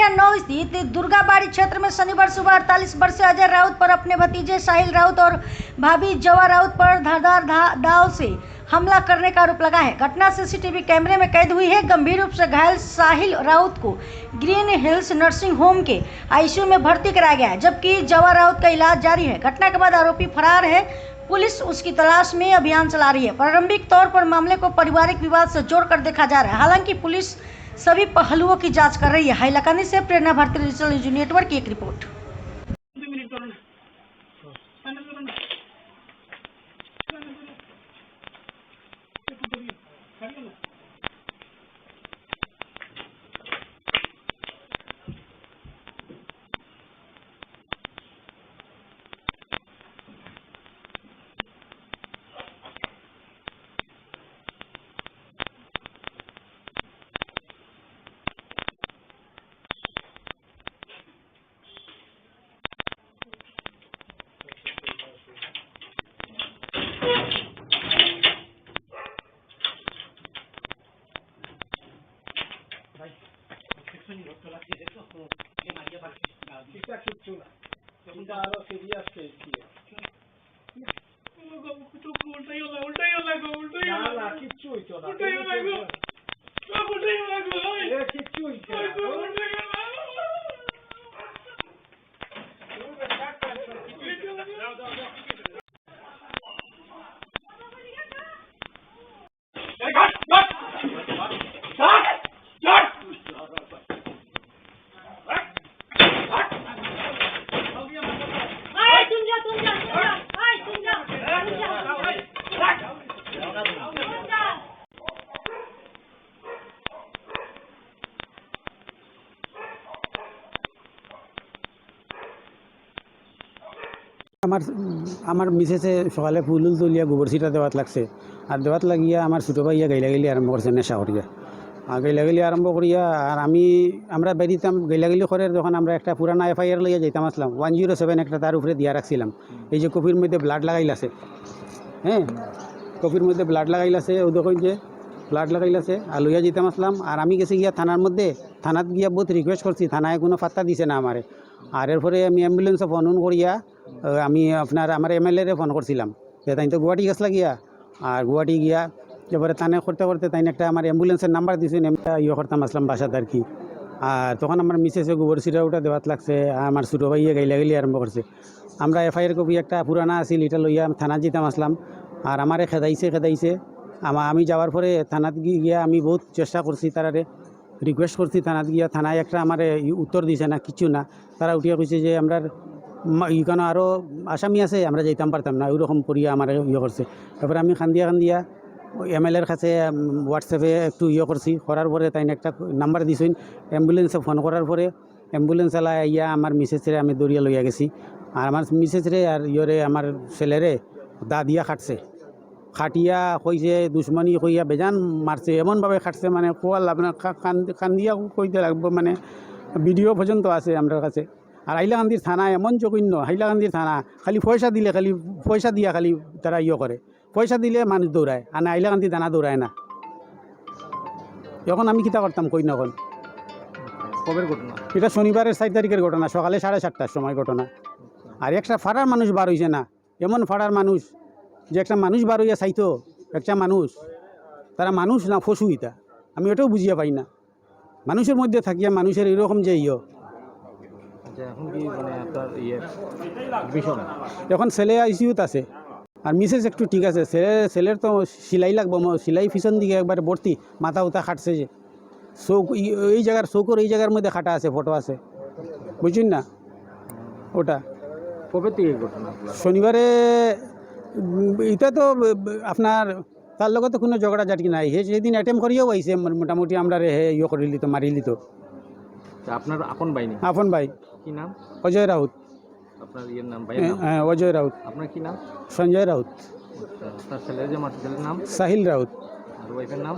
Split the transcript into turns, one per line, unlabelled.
संख्या 9 स्थित दुर्गाबाड़ी क्षेत्र में शनिवार सुबह 48 वर्षीय अजय राउत पर अपने भतीजे साहिल राउत और भाभी जवा राउत पर धारदार दाव से हमला करने का आरोप लगा है। घटना सीसीटीवी कैमरे में कैद हुई है। गंभीर रूप से घायल साहिल राउत को ग्रीन हिल्स नर्सिंग होम के आईसीयू में भर्ती कराया गया है, जबकि जवा राउत का इलाज जारी है। घटना के बाद आरोपी फरार है। पुलिस उसकी तलाश में अभियान चला रही है। प्रारंभिक तौर पर मामले को पारिवारिक विवाद से जोड़कर देखा जा रहा है। हालांकि पुलिस सभी पहलुओं की जांच कर रही है। हैलाकानी से प्रेरणा भारती डिजिटल न्यूज नेटवर्क की एक रिपोर्ट।
আমার মিসেসে সকালে ফুল তুলিয়া গোবর ছিটা দেওয়াত লাগছে আর দেওয়াত লাগিয়া আমার ছোটো ভাইয়া গাইলাগালি আরম্ভ করছে নেশা করিয়া গাইলাগালি আরম্ভ করিয়া আর আমরা বেরিতাম গাইলাগালি করে যখন আমরা একটা পুরানা এফআইআর লইয়া যাইতাম আসলাম 107 একটা তার উপরে দিয়া রাখছিলাম। এই যে কপির মধ্যে ব্লাড লাগাইলাছে, হ্যাঁ কপির মধ্যে ব্লাড লাগাইলাছে, ও দেখুন যে ব্লাড লাগাইলাছে আর লইয়া যেতাম আসলাম। আর আমি গেছি গিয়া থানার মধ্যে, থানাত গিয়া বহুত রিকোয়েস্ট করছি, থানায় কোনো পাত্তা দিছে না আমারে। আর এরপরে আমি অ্যাম্বুলেন্সে ফোন করিয়া আমি আমার এমএলএরে ফোন করছিলাম যে তাই তো গুয়াহাটি গেছলা গিয়া। আর গুয়াহাটি গিয়া এবারে থানে করতে করতে তাই একটা আমার অ্যাম্বুলেন্সের নাম্বার দিয়েছেন, ইয়ে করতাম আসলাম বাসাত আর কি। আর তখন আমার মিসেসে গোবর ছিটা ওটা দেওয়াত লাগছে, আমার ছোটো ভাইয়ে গাইলাগালি আরম্ভ করছে। আমরা এফআইআর কপি একটা পুরানা আছিল, এটা লইয়া থানা যেতাম আসলাম। আর আমারে খেদাইছে আমি যাওয়ার পরে থানাত গিয়া আমি বহুত চেষ্টা করছি, তারারে রিকোয়েস্ট করছি থানাত গিয়া। থানায় একটা আমার উত্তর দিছে না, কিছু না। তারা উঠিয়া কইছে যে আমরা ইখানে আরও আসামি আছে, আমরা যাইতাম পারতাম না, ওইরকম করিয়া আমার ইয়ে করছে। তারপরে আমি খান্দিয়া এমএলএর কাছে হোয়াটসঅ্যাপে একটু ইয়ে করছি, করার পরে তাই একটা নাম্বার দিছেন। অ্যাম্বুলেন্সে ফোন করার পরে অ্যাম্বুলেন্স চালা ইয়া আমার মিসেসরে আমি দৌড়িয়া লইয়া গেছি। আর আমার মিসেসরে আর ইয়রে আমার ছেলেরে দা দিয়া খাটিয়া কইছে দুশ্মনী কইয়া বেজান মারছে, এমনভাবে খাটছে মানে কোয়াল আপনার কান্দিয়া কইতে লাগবে, মানে ভিডিও পর্যন্ত আছে আমার কাছে। আর হাইলাকান্দির থানা এমন জঘন্য, হাইলাকান্দির থানা খালি পয়সা দিলে, খালি পয়সা দিয়া খালি তারা ইয়ে করে, পয়সা দিলে মানুষ দৌড়ায়। আর না হাইলাকান্দি থানা দৌড়ায় না। এখন আমি কিতা করতাম কই নখন।
কবের ঘটনা
এটা শনিবারের 4 তারিখের ঘটনা, সকালে 7:30টার সময় ঘটনা। আর একটা ফাড়ার মানুষ বার হয়েছে না, এমন ফাড়ার মানুষ যে একটা মানুষ বার হইয়া চাইতো, একটা মানুষ, তারা মানুষ না ফসু ইতা আমি এটাও বুঝিয়া পাই না। মানুষের মধ্যে থাকিয়া মানুষের এরকম যে
এখন কি মানে আপনার ভীষণ
এখন ছেলে আইসিউত আছে আর মিসেস একটু ঠিক আছে। ছেলের তো সিলাই লাগবো, সিলাই পিছন দিকে একবার ভর্তি, মাথা উথা খাটছে যে চৌক, এই জায়গার চৌকর এই জায়গার মধ্যে খাটা আছে, ফটো আছে, বুঝছেন না। ওটা
কবে থেকে ঘটনা?
শনিবারে। এটা তো আপনার তার লগে তো কোনো ঝগড়াঝাটি নাই, সেদিন অ্যাটেম্প করিয়াও আইসে মোটামুটি আমরা ইয়ে করে দিত, মারি দিত।
আপনার আপন ভাই নেই?
আপন ভাই।
কি নাম?
অজয় রাউত।
আপনার ইয়ের নাম ভাই?
হ্যাঁ অজয় রাউত।
আপনার কি নাম?
সঞ্জয় রাউত।
আপনার ছেলের যে মার ছেলের নাম?
সাহিল রাউত।
আর ওয়াইফের নাম?